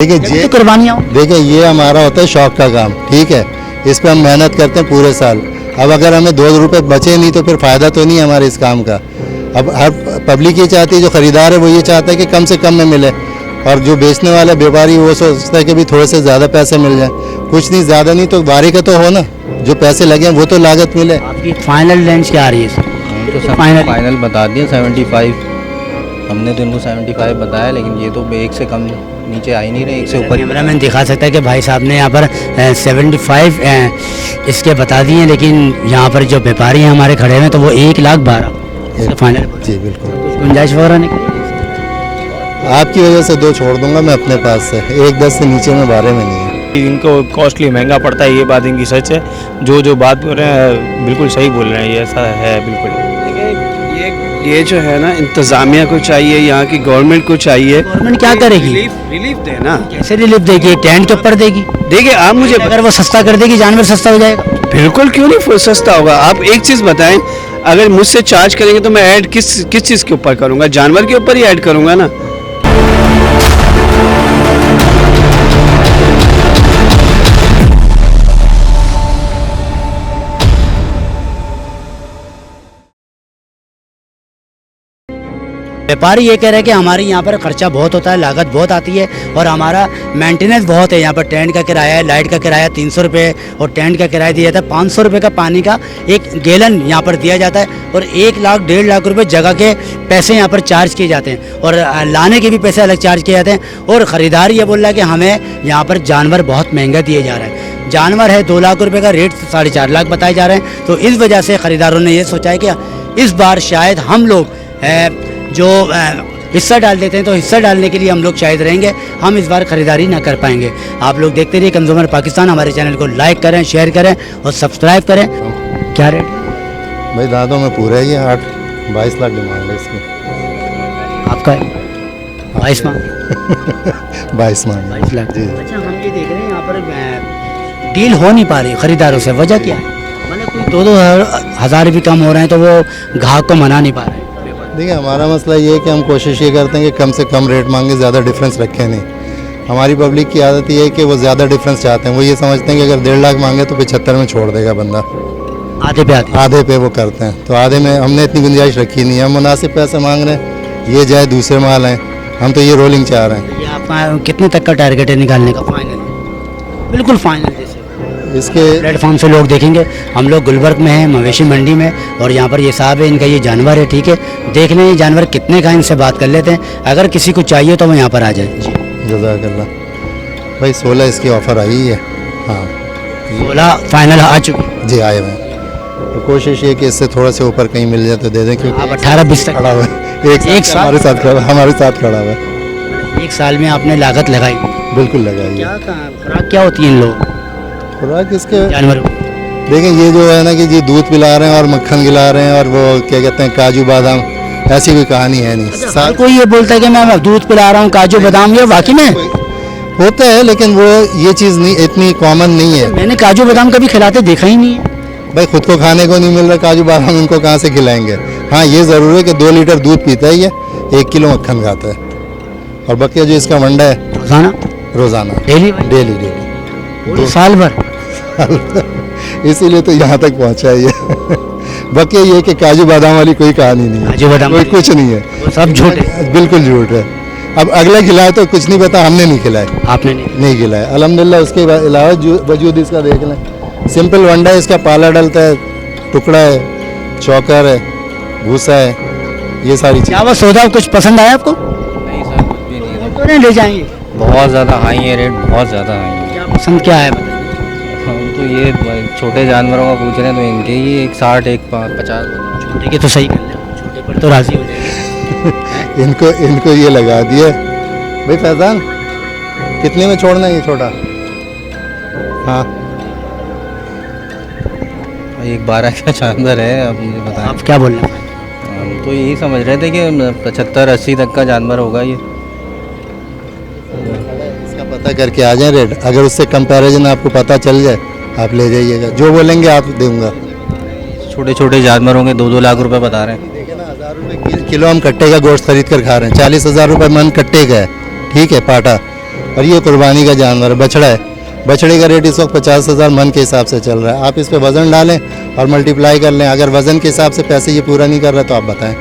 देखिए तो कुर्बानियाँ देखिए ये हमारा होता है शौक का काम, ठीक है। इस पर हम मेहनत करते हैं पूरे साल। अब अगर हमें 2 रुपए बचे नहीं तो फिर फ़ायदा तो नहीं है हमारे इस काम का। अब हर पब्लिक ये चाहती है, जो ख़रीदार है वो ये चाहता है कि कम से कम में मिले, और जो बेचने वाला व्यापारी वो सोचता है कि भी थोड़े से ज़्यादा पैसे मिल जाए। कुछ नहीं, ज़्यादा नहीं तो बारी का तो हो ना, जो पैसे लगे हैं वो तो लागत मिले। आपकी फाइनल रेंज क्या आ रही है सर? तो सब फाइनल बता दिया 75। हमने तो इनको 75 बताया, लेकिन ये तो एक से कम नीचे आ ही नहीं रहे, एक से ऊपर। कैमरामैन दिखा सकता है कि भाई साहब ने यहाँ पर 75 इसके बता दिए, लेकिन यहाँ पर जो व्यापारी हैं हमारे खड़े हैं तो वो 1,12,000 फाइनल। जी बिल्कुल। कुछ गुंजाइश वगैरह नहीं? आपकी वजह से 2 छोड़ दूंगा मैं अपने पास से, 1,10 से नीचे में बारे में नहीं है। इनको कॉस्टली महंगा पड़ता है, ये बात इनकी सच है। जो बात बोल रहे हैं बिल्कुल सही बोल रहे हैं, ये ऐसा है बिल्कुल। ये जो है ना, इंतज़ामिया को चाहिए, यहाँ की गवर्नमेंट को चाहिए। गवर्नमेंट क्या करेगी? रिलीफ दे ना। कैसे रिलीफ देगी? टेंट के ऊपर देगी? देखिए आप मुझे अगर वो सस्ता कर देगी जानवर सस्ता हो जाएगा। बिल्कुल, क्यों नहीं सस्ता होगा। आप एक चीज़ बताएं, अगर मुझसे चार्ज करेंगे तो मैं ऐड किस चीज़ के ऊपर करूँगा? जानवर के ऊपर ही ऐड करूँगा ना। व्यापारी ये कह रहे हैं कि हमारे यहाँ पर खर्चा बहुत होता है, लागत बहुत आती है और हमारा मेंटेनेंस बहुत है। यहाँ पर टेंट का किराया है, लाइट का किराया 300 रुपये और टेंट का किराया दिया जाता है 500 रुपये का। पानी का 1 गैलन यहाँ पर दिया जाता है और 1 लाख 1.5 लाख रुपये जगह के पैसे यहाँ पर चार्ज किए जाते हैं और लाने के भी पैसे अलग चार्ज किए जाते हैं। और ख़रीदार ये बोल रहा है कि हमें यहाँ पर जानवर बहुत महंगा दिए जा रहा है। जानवर है 2 लाख रुपये का, रेट 4.5 लाख बताए जा रहे हैं। तो इस वजह से ख़रीदारों ने ये सोचा है कि इस बार शायद हम लोग जो हिस्सा डाल देते हैं तो हिस्सा डालने के लिए हम लोग शायद रहेंगे, हम इस बार ख़रीदारी ना कर पाएंगे। आप लोग देखते रहिए कंज्यूमर पाकिस्तान। हमारे चैनल को लाइक करें, शेयर करें और सब्सक्राइब करें। क्या रेट भाई दादों में पूरा ही है, 22 लाख डिमांड है इसकी। आपका है? 22 लाख 22 लाख जी। अच्छा, हम ये देख रहे हैं यहाँ पर डील हो नहीं पा रही ख़रीदारों से। वजह क्या है? मतलब कोई 2-2 हज़ार भी कम हो रहे हैं तो वो ग्राहक को मना नहीं पा रहे हैं। देखिए हमारा मसला ये है कि हम कोशिश ये करते हैं कि कम से कम रेट मांगे, ज़्यादा डिफरेंस रखें नहीं। हमारी पब्लिक की आदत ये है कि वो ज़्यादा डिफरेंस चाहते हैं। वो ये समझते हैं कि अगर 1.5 लाख मांगे तो 75 में छोड़ देगा बंदा। आधे पे वो करते हैं, तो आधे में हमने इतनी गुंजाइश रखी नहीं है। हम मुनासिब पैसे मांग रहे हैं, ये जाए दूसरे माल हैं, हम तो ये रोलिंग चाह रहे हैं। ये आपका कितने तक का टारगेट है निकालने का? फाइनल, बिल्कुल फाइनल। जैसे इसके प्लेटफॉर्म से लोग देखेंगे, हम लोग गुलबर्ग में हैं, मवेशी मंडी में, और यहाँ पर ये साहब है, इनका ये जानवर है, ठीक है। देख लें ये जानवर कितने का, इनसे बात कर लेते हैं। अगर किसी को चाहिए तो वो यहाँ पर आ जाए जी। जज़ाकल्लाह भाई। 16 इसकी ऑफ़र आई है। हाँ 16 फाइनल आ चुकी जी, आए हुए हैं। तो कोशिश ये कि इससे थोड़ा से ऊपर कहीं मिल जाए तो दे दें, क्योंकि आप 18-20 तक खड़ा हुआ है। एक साल हमारे साथ खड़ा हुआ है। 1 साल में आपने लागत लगाई? बिल्कुल लगाई। क्या खुराक क्या होती है इन लोगों खुराक इसके जानवर? देखें, ये जो है ना कि जी दूध पिला रहे हैं और मक्खन खिला रहे हैं और वो क्या कहते हैं काजू बादाम, ऐसी कोई कहानी है नहीं। हर कोई ये बोलता है कि मैं दूध पिला रहा हूँ, काजू बादाम, ये वाकई में होता है, लेकिन वो ये चीज़ नहीं, इतनी कॉमन नहीं है। मैंने काजू बादाम कभी खिलाते देखा ही नहीं है। भाई खुद को खाने को नहीं मिल रहा काजू बादाम, इनको कहाँ से खिलाएंगे। हाँ ये ज़रूर है कि 2 लीटर दूध पीता है ये, 1 किलो मक्खन खाता है। और बाकी जो इसका वंडा है रोज़ाना डेली साल भर इसीलिए तो यहाँ तक पहुँचा है ये। बाकी ये कि काजू बादाम वाली कोई कहानी नहीं है, काजू बादाम कोई कुछ नहीं है, वो सब झूठ है, बिल्कुल झूठ है। अब अगला खिलाए तो कुछ नहीं पता, हमने नहीं खिलाए, आपने नहीं खिलाए अल्हम्दुलिल्लाह। उसके अलावा वजूद इसका देख लें, सिंपल वंडा है, इसका पाला डलता है, टुकड़ा है, चौकर है, भूसा है, ये सारी चीज़। क्या वो सौदा कुछ पसंद आया आपको? नहीं सर, कुछ भी नहीं है। तो नहीं ले जाएंगे? बहुत ज़्यादा हाई है रेट, बहुत ज़्यादा हाई है। क्या पसंद क्या है? हम तो ये छोटे जानवरों का पूछ रहे हैं, तो इनके ही 1 60 1 50। छोटे के तो सही कर ले, छोटे पर तो राजी हो जाएंगे। इनको ये लगा दिए। भाई फैजान कितने में छोड़ना है ये छोटा? हाँ 1 12 का जानवर है। अब मुझे बताएं, आप क्या बोल रहे हैं? हम तो यही समझ रहे थे कि 75 80 तक का जानवर होगा ये। इसका पता करके आ जाए रेट, अगर उससे कंपैरिजन आपको पता चल जाए आप ले जाइएगा, जो बोलेंगे आप दूंगा। छोटे छोटे जानवर होंगे 2-2 लाख रुपए बता रहे हैं। देखिए ना, 1000 रुपये किलो हम कट्टे का गोश्त खरीद कर खा रहे हैं, 40,000 रुपये मन कट्टे का है, ठीक है, पाटा। और ये कुर्बानी का जानवर है, बछड़ा है। बछड़े का रेट इस वक्त 50,000 मन के हिसाब से चल रहा है। आप इस पे वज़न डालें और मल्टीप्लाई कर लें। अगर वज़न के हिसाब से पैसे ये पूरा नहीं कर रहा तो आप बताएं।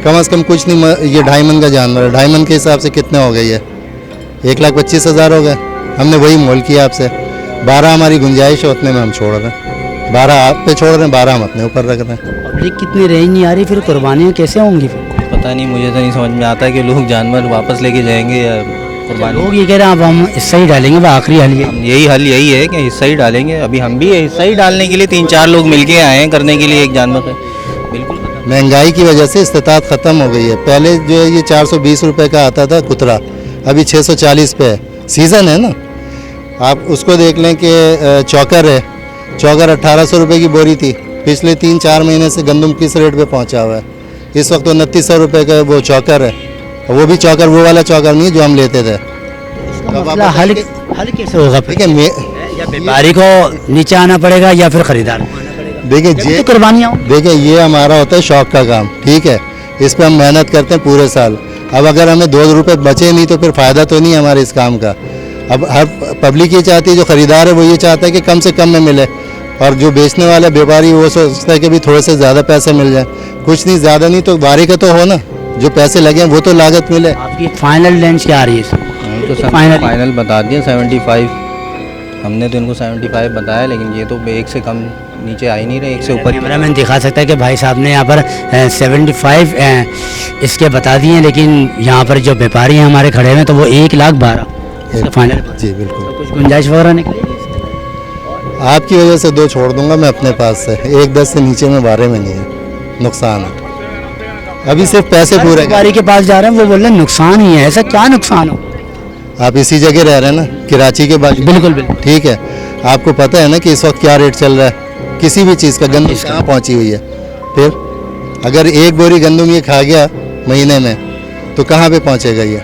कम से कम कुछ नहीं, ये 2.5 मन का जानवर है, 2.5 मन के हिसाब से कितने हो गई है? 1,25,000 हो गए। हमने वही मोल किया आपसे। 12 हमारी गुंजाइश है, उतने में हम छोड़ रहे हैं। 12 आप पे छोड़ रहे हैं, 12 हम अपने ऊपर रख रहे हैं। पब्लिक कितनी रेंज नहीं आ रही, फिर कुर्बानियाँ कैसे होंगी फिर? पता नहीं, मुझे तो नहीं समझ में आता कि लोग जानवर वापस लेके जाएंगे या कुर्बानी। लोग ये कह रहे हैं अब हम हिस्सा ही डालेंगे, वो आखिरी हल ये। यही हल यही है कि हिस्सा ही डालेंगे। अभी हम भी हिस्सा ही डालने के लिए 3-4 लोग मिलके आए हैं करने के लिए एक जानवर का। बिल्कुल महंगाई की वजह से इस्तात ख़त्म हो गई है। पहले जो है ये 420 रुपये का आता था कुतरा, अभी 640 पे है। सीज़न है ना, आप उसको देख लें कि चौकर है, चौकर 1800 रुपये की बोरी थी। पिछले 3-4 महीने से गंदम किस रेट पे पहुंचा हुआ है? इस वक्त 2900 रुपये का वो चौकर है। और वो भी चौकर वो वाला चौकर नहीं है जो हम लेते थे। इसका मसला हल कैसे होगा फिर? देखिए या व्यापारी को नीचे आना पड़ेगा या फिर खरीदार को आना पड़ेगा? देखिए ये कुर्बानियाँ हो। देखिए ये हमारा होता है शौक का काम, ठीक है। इस पर हम मेहनत करते हैं पूरे साल। अब अगर हमें 2 रुपये बचे नहीं तो फिर फ़ायदा तो नहीं है हमारे इस काम का। अब हर पब्लिक ये चाहती है, जो ख़रीदार है वो ये चाहता है कि कम से कम में मिले, और जो बेचने वाला व्यापारी वो सोचता है कि भी थोड़े से ज़्यादा पैसे मिल जाए। कुछ नहीं, ज़्यादा नहीं तो बारी का तो हो ना, जो पैसे लगे हैं वो तो लागत मिले। आपकी फाइनल रेंज क्या आ रही है इसमें? तो सब फाइनल फाइनल बता दिया 75। हमने तो इनको 75 बताया, लेकिन ये तो 1 से कम नीचे आ ही नहीं रहे, 1 से ऊपर। कैमरामैन दिखा सकता है कि भाई साहब ने यहाँ पर 75 इसके बता दिए हैं, लेकिन यहाँ पर जो व्यापारी हैं हमारे खड़े हैं तो वो 1,12,000 इसका फाइनल। जी बिल्कुल। तो कुछ गुंजाइश वगैरह निकलेगी? आपकी वजह से 2 छोड़ दूंगा मैं अपने पास से। 1,10 से नीचे में बारे में नहीं है, नुकसान है। अभी सिर्फ पैसे पूरे व्यापारी के पास जा रहे हैं, वो बोल रहे हैं नुकसान ही है। ऐसा क्या नुकसान हो? आप इसी जगह रह रहे हैं ना, कराची के बाद। बिल्कुल बिल्कुल। ठीक है, आपको पता है ना कि इस वक्त क्या रेट चल रहा है किसी भी चीज़ का। गंदम कहाँ पहुँची हुई है? फिर अगर 1 बोरी गंदम ये खा गया महीने में तो कहाँ पे पहुँचेगा ये?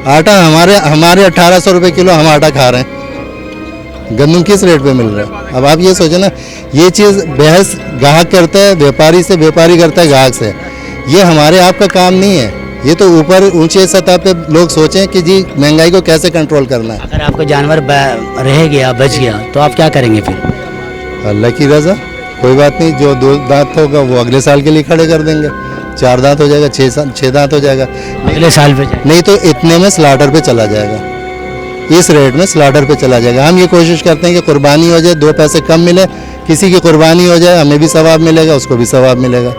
आटा हमारे 1800 रुपये किलो हम आटा खा रहे हैं, गंदम किस रेट पे मिल रहा है? अब आप ये सोचो ना, ये चीज़ बहस गाहक करता है व्यापारी से, व्यापारी करता है गाहक से। ये हमारे आपका काम नहीं है। ये तो ऊपर ऊंचे सतह पे लोग सोचें कि जी महंगाई को कैसे कंट्रोल करना है। अगर आपका जानवर रह गया, बच गया, तो आप क्या करेंगे फिर? अल्लाह की रज़ा, कोई बात नहीं। जो 2 दांत होगा वो अगले साल के लिए खड़े कर देंगे। 4 दांत हो जाएगा, 6 दांत हो जाएगा, अगले साल पे जाए। नहीं तो इतने में स्लाटर पे चला जाएगा। इस रेट में स्लाटर पे चला जाएगा। हम ये कोशिश करते हैं कि कुर्बानी हो जाए, 2 पैसे कम मिले, किसी की कुर्बानी हो जाए, हमें भी सवाब मिलेगा, उसको भी सवाब मिलेगा।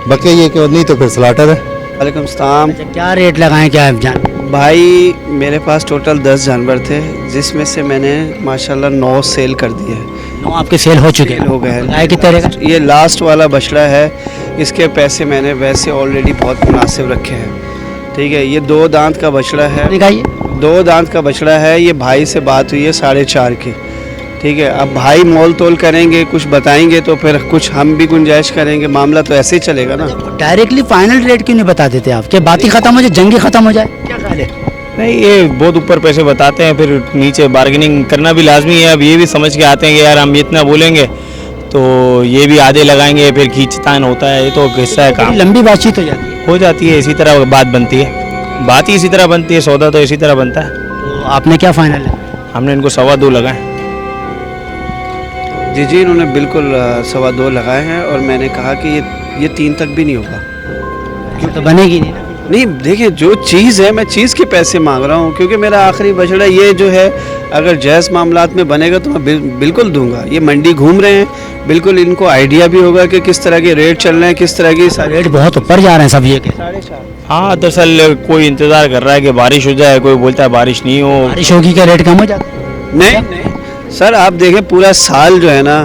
बाकी ये क्यों नहीं तो फिर स्लाटर है। वालेकुम सलाम। अच्छा, क्या रेट लगाएं क्या आप जान? भाई मेरे पास टोटल 10 जानवर थे, जिसमें से मैंने माशाल्लाह 9 सेल कर दिए हैं। 9 आपके सेल हो चुके हैं? हो गए हैं। गाय कितने रहेगा? ये लास्ट वाला बछड़ा है, इसके पैसे मैंने वैसे ऑलरेडी बहुत मुनासिब रखे हैं। ठीक है, ये 2 दांत का बछड़ा है। दिखाइए। 2 दांत का बछड़ा है। ये भाई से बात हुई है 4.5 की। ठीक है, अब भाई मोल तोल करेंगे, कुछ बताएंगे तो फिर कुछ हम भी गुंजाइश करेंगे। मामला तो ऐसे ही चलेगा ना। डायरेक्टली फाइनल रेट क्यों नहीं बता देते आप? क्या बात ही खत्म हो जाए, जंग ही खत्म हो जाए? क्या ख्याल है? नहीं, ये बहुत ऊपर पैसे बताते हैं, फिर नीचे बार्गेनिंग करना भी लाजमी है। अब ये भी समझ के आते हैं कि यार हम इतना बोलेंगे तो ये भी आधे लगाएंगे, फिर खींचतान होता है। ये तो हिस्सा है काम। लंबी बातचीत हो जाती है। हो जाती है, इसी तरह बात बनती है। बात ही इसी तरह बनती है, सौदा तो इसी तरह बनता है। तो आपने क्या फाइनल है? हमने इनको 2.25 लगाए। जी, इन्होंने बिल्कुल 2.25 लगाए हैं, और मैंने कहा कि ये 3 तक भी नहीं होगा। तो बनेगी नहीं ना। नहीं, देखिए जो चीज़ है, मैं चीज़ के पैसे मांग रहा हूँ, क्योंकि मेरा आखिरी बछड़ा ये जो है, अगर जायज़ मामलात में बनेगा तो मैं बिल्कुल दूंगा। ये मंडी घूम रहे हैं, बिल्कुल इनको आइडिया भी होगा कि किस तरह के रेट चल रहे हैं, किस तरह की रेट बहुत ऊपर जा रहे हैं सब ये के। 4.5। हाँ, दरअसल कोई इंतज़ार कर रहा है कि बारिश हो जाए, कोई बोलता है बारिश नहीं हो। बारिश होगी क्या रेट कम हो जाता है? नहीं सर, आप देखें पूरा साल जो है ना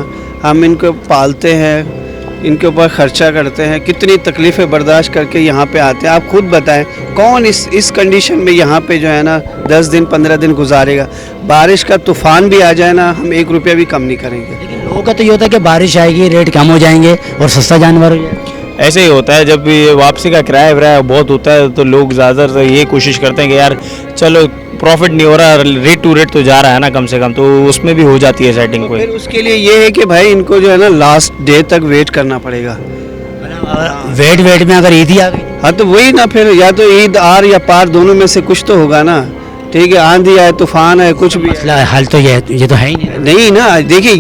हम इनको पालते हैं, इनके ऊपर खर्चा करते हैं, कितनी तकलीफ़ें बर्दाश्त करके यहाँ पे आते हैं। आप खुद बताएं, कौन इस कंडीशन में यहाँ पे जो है ना 10 दिन 15 दिन गुजारेगा? बारिश का तूफ़ान भी आ जाए ना, हम 1 रुपया भी कम नहीं करेंगे। लेकिन लोगों का तो ये होता है कि बारिश आएगी, रेट कम हो जाएंगे और सस्ता जानवर हो जाएगा। ऐसे ही होता है। जब ये वापसी का किराया वराया बहुत होता है तो लोग ज़्यादातर ये कोशिश करते हैं कि यार चलो प्रॉफिट नहीं हो रहा, रेट टू रेट तो जा रहा है ना कम से कम, तो उसमें भी हो जाती है सेटिंग। तो कोई फिर उसके लिए ये है कि भाई इनको जो है ना लास्ट डे तक वेट करना पड़ेगा। वेट में अगर ईद ही आ गई हाँ, तो वही ना, फिर या तो ईद आर या पार दोनों में से कुछ तो होगा ना। ठीक है, आंधी आए तूफान आए कुछ भी मसला हल तो ये तो है ही नहीं। नहीं ना। देखिए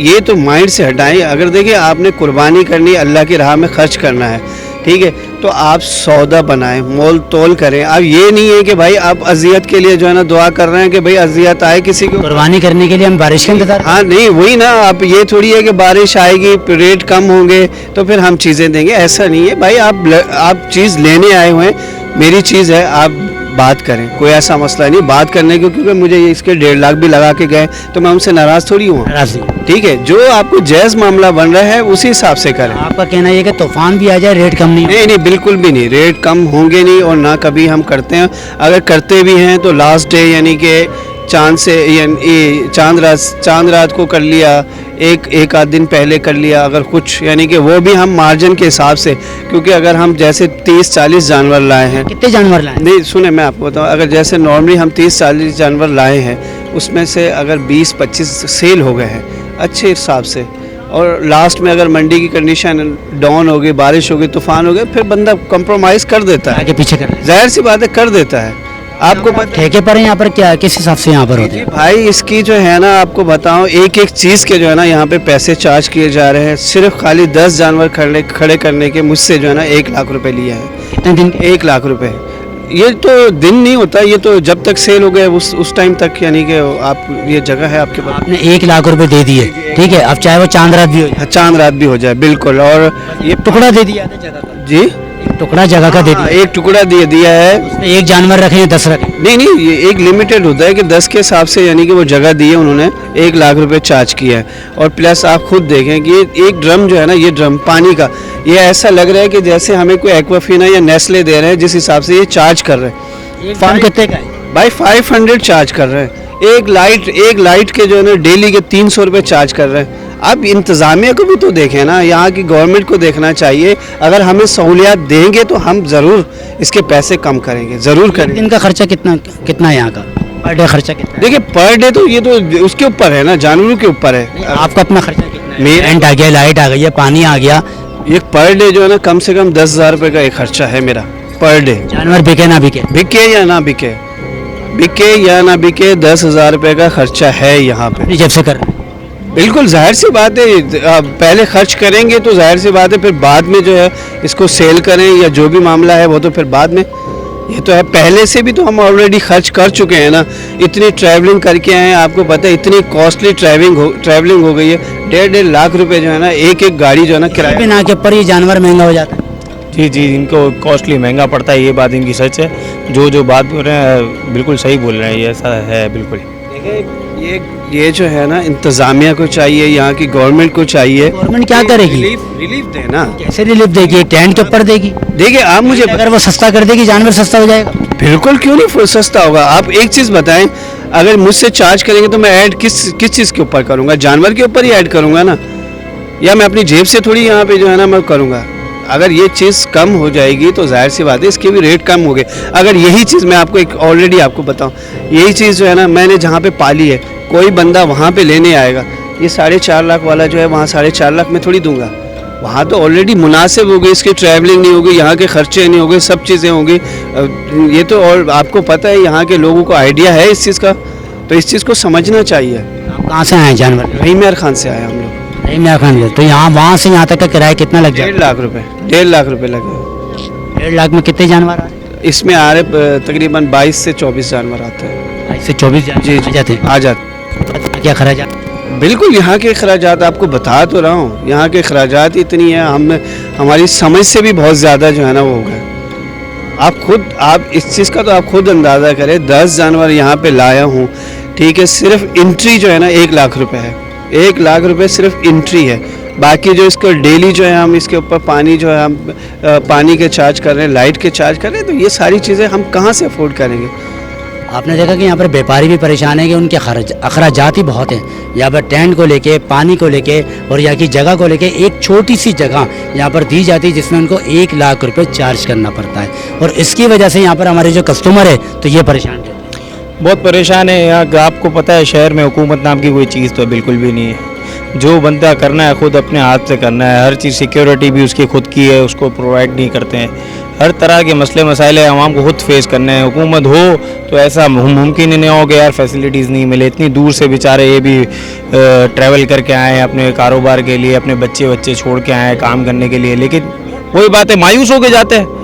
ये तो माइंड से हटाएं। अगर देखिए आपने कुर्बानी करनी है, अल्लाह की राह में खर्च करना है, ठीक है, तो आप सौदा बनाएं, मोल तोल करें। अब ये नहीं है कि भाई आप अजियत के लिए जो है ना दुआ कर रहे हैं कि भाई अजियत आए किसी को। कुर्बानी करने के लिए हम बारिश का इंतजार। हाँ नहीं, वही ना। आप ये थोड़ी है कि बारिश आएगी, रेट कम होंगे तो फिर हम चीज़ें देंगे, ऐसा नहीं है भाई। आप चीज़ लेने आए हुए हैं, मेरी चीज़ है, आप बात करें, कोई ऐसा मसला नहीं बात करने को, क्योंकि मुझे इसके 1.5 लाख भी लगा के गए तो मैं उनसे नाराज़ थोड़ी हूँ। ठीक है, जो आपको जायज़ मामला बन रहा है उसी हिसाब से करें। आपका कहना ये कि तूफान भी आ जाए रेट कम नहीं नहीं, बिल्कुल भी नहीं, रेट कम होंगे नहीं, और ना कभी हम करते हैं। अगर करते भी हैं तो लास्ट डे यानी कि चांद से चांद रात को कर लिया, एक आध दिन पहले कर लिया, अगर कुछ यानी कि वो भी हम मार्जिन के हिसाब से, क्योंकि अगर हम जैसे 30-40 जानवर लाए हैं। कितने जानवर लाए? नहीं सुने, मैं आपको बताऊं, अगर जैसे नॉर्मली हम 30-40 जानवर लाए हैं, उसमें से अगर 20-25 सेल हो गए हैं अच्छे हिसाब से, और लास्ट में अगर मंडी की कंडीशन डाउन हो गई, बारिश हो गई, तूफान हो गए, फिर बंदा कंप्रोमाइज़ कर देता है, आगे पीछे कर जाहिर सी बात है कर देता है। आपको पता ठेके पर है यहाँ पर, क्या किस हिसाब से यहाँ पर होते हैं? भाई इसकी जो है ना, आपको बताऊं, एक चीज़ के जो है ना यहाँ पे पैसे चार्ज किए जा रहे हैं। सिर्फ खाली 10 जानवर खड़े करने के मुझसे जो है ना 1 लाख रुपए लिए हैं। कितने दिन के? 1 लाख रुपए। ये तो दिन नहीं होता, ये तो जब तक सेल हो गए उस टाइम तक, यानी कि आप ये जगह है आपके पास। आपने 1 लाख रुपए दे दिए, ठीक है, अब चाहे वो चांद रात भी हो जाए। चांद रात भी हो जाए, बिल्कुल। और ये टुकड़ा दे दिया जगह का। जी, एक टुकड़ा जगह का दे हाँ, दिया। एक टुकड़ा दिया है। उसमें 1 जानवर रखे हैं 10 रखे? नहीं, ये एक लिमिटेड होता है कि 10 के हिसाब से, यानी कि वो जगह दी है उन्होंने, 1 लाख रुपए चार्ज किया है। और प्लस आप खुद देखें कि एक ड्रम जो है ना, ये ड्रम पानी का, ये ऐसा लग रहा है कि जैसे हमें कोई एक्वाफिना या नेस्ले दे रहे हैं, जिस हिसाब से ये चार्ज कर रहे हैं। फार्म कितने का है भाई 500 चार्ज कर रहे हैं। एक लाइट के जो है ना डेली के 300 रुपये चार्ज कर रहे हैं। अब इंतज़ामिया को भी तो देखें ना, यहाँ की गवर्नमेंट को देखना चाहिए। अगर हमें सहूलियात देंगे तो हम ज़रूर इसके पैसे कम करेंगे, ज़रूर करेंगे। दिन का खर्चा कितना है यहाँ का? पर डे खर्चा कितना है? देखिए पर डे तो ये तो उसके ऊपर है ना, जानवरों के ऊपर है। आपका अपना खर्चा कितना है? मेरा- रेंट आ गया, लाइट आ गई है, पानी आ गया, एक पर डे जो है ना कम से कम 10,000 रुपये का एक खर्चा है मेरा पर डे। जानवर बिके ना बिके, बिके या ना बिके, 10,000 रुपये का खर्चा है यहाँ पे। अपनी जेब से कर रहे हैं। बिल्कुल जाहिर सी बात है, अब पहले खर्च करेंगे तो जाहिर सी बात है, फिर बाद में जो है इसको सेल करें या जो भी मामला है वो तो फिर बाद में। ये तो है, पहले से भी तो हम ऑलरेडी खर्च कर चुके हैं ना, इतनी ट्रैवलिंग करके आए हैं। आपको पता है इतनी कॉस्टली ट्रैवलिंग हो गई है। 1.5 लाख रुपए जो है ना एक गाड़ी जो है ना किराया। बिना के ऊपर ये जानवर महंगा हो जाता है। जी, इनको कॉस्टली महंगा पड़ता है, ये बात इनकी सच है। जो बात बोल रहे हैं बिल्कुल सही बोल रहे हैं, ये ऐसा है बिल्कुल। देखिए ये जो है ना इंतज़ामिया को चाहिए, यहाँ की गवर्नमेंट को चाहिए। गवर्नमेंट क्या करेगी? रिलीफ देना। कैसे रिलीफ देगी? टेंट के ऊपर देगी? देखिए आप मुझे अगर वो सस्ता कर देगी जानवर सस्ता हो जाएगा। बिल्कुल, क्यों नहीं सस्ता होगा। आप एक चीज़ बताएं, अगर मुझसे चार्ज करेंगे तो मैं ऐड किस चीज़ के ऊपर करूँगा? जानवर के ऊपर ही ऐड करूँगा ना, या मैं अपनी जेब से थोड़ी यहाँ पे जो है ना मैं करूँगा। अगर ये चीज़ कम हो जाएगी तो जाहिर सी बात है इसके भी रेट कम हो गए। अगर यही चीज़ मैं आपको एक ऑलरेडी आपको बताऊँ, यही चीज़ जो है ना मैंने जहाँ पे पाली है, कोई बंदा वहाँ पे लेने आएगा, ये 4.5 लाख वाला जो है वहाँ 4.5 लाख में थोड़ी दूंगा। वहाँ तो ऑलरेडी मुनासिब हो गई, इसकी ट्रैवलिंग नहीं होगी, यहाँ के खर्चे नहीं होंगे, सब चीज़ें होंगी। ये तो और आपको पता है यहाँ के लोगों को आइडिया है इस चीज़ का, तो इस चीज़ को समझना चाहिए। आप कहाँ से आए जानवर? रहीम खान से आए हम लोग। रहीम खान। तो यहाँ वहाँ से यहाँ तक का किराया कितना लग जाएगा? 1.5 लाख रुपए लगे। 1.5 लाख में कितने जानवर आ रहे हैं? इसमें आ रहे तकरीबन 22 से 24 जानवर आते हैं। 22 से 24 जानवर आ जाते हैं। आ जाते। क्या खर्चा? बिल्कुल, यहाँ के अखराजात आपको बता तो रहा हूँ, यहाँ के अखराजात इतनी है, हमारी समझ से भी बहुत ज़्यादा जो है ना वो हो गए। आप इस चीज़ का तो आप खुद अंदाज़ा करें। 10 जानवर यहाँ पे लाया हूँ, ठीक है, सिर्फ एंट्री जो है ना 1 लाख रुपए है। 1 लाख रुपए सिर्फ एंट्री है। बाकी जो इसको डेली जो है हम इसके ऊपर पानी जो है हम पानी के चार्ज कर रहे हैं, लाइट के चार्ज कर रहे हैं, तो ये सारी चीज़ें हम कहाँ से अफोर्ड करेंगे। आपने देखा कि यहाँ पर व्यापारी भी परेशान है कि उनके अखराजात ही बहुत हैं। यहाँ पर टेंट को लेके, पानी को लेके और यहाँ की जगह को लेके, एक छोटी सी जगह यहाँ पर दी जाती है जिसमें उनको 1 लाख रुपए चार्ज करना पड़ता है। और इसकी वजह से यहाँ पर हमारे जो कस्टमर है तो ये परेशान रहते हैं। बहुत परेशान है यहाँ। आपको पता है शहर में हुकूमत नाम की कोई चीज़ तो बिल्कुल भी नहीं है। जो बंदा करना है खुद अपने हाथ से करना है। हर चीज़ सिक्योरिटी भी उसकी खुद की है, उसको प्रोवाइड नहीं करते हैं। हर तरह के मसले मसाइल आवाम को खुद फेस करने हैं। हुकूमत हो तो ऐसा मुमकिन ही नहीं हो कि यार फैसिलिटीज़ नहीं मिले। इतनी दूर से बेचारे ये भी ट्रैवल करके आए हैं अपने कारोबार के लिए, अपने बच्चे छोड़ के आए हैं काम करने के लिए, लेकिन वही बात है, मायूस होके जाते हैं।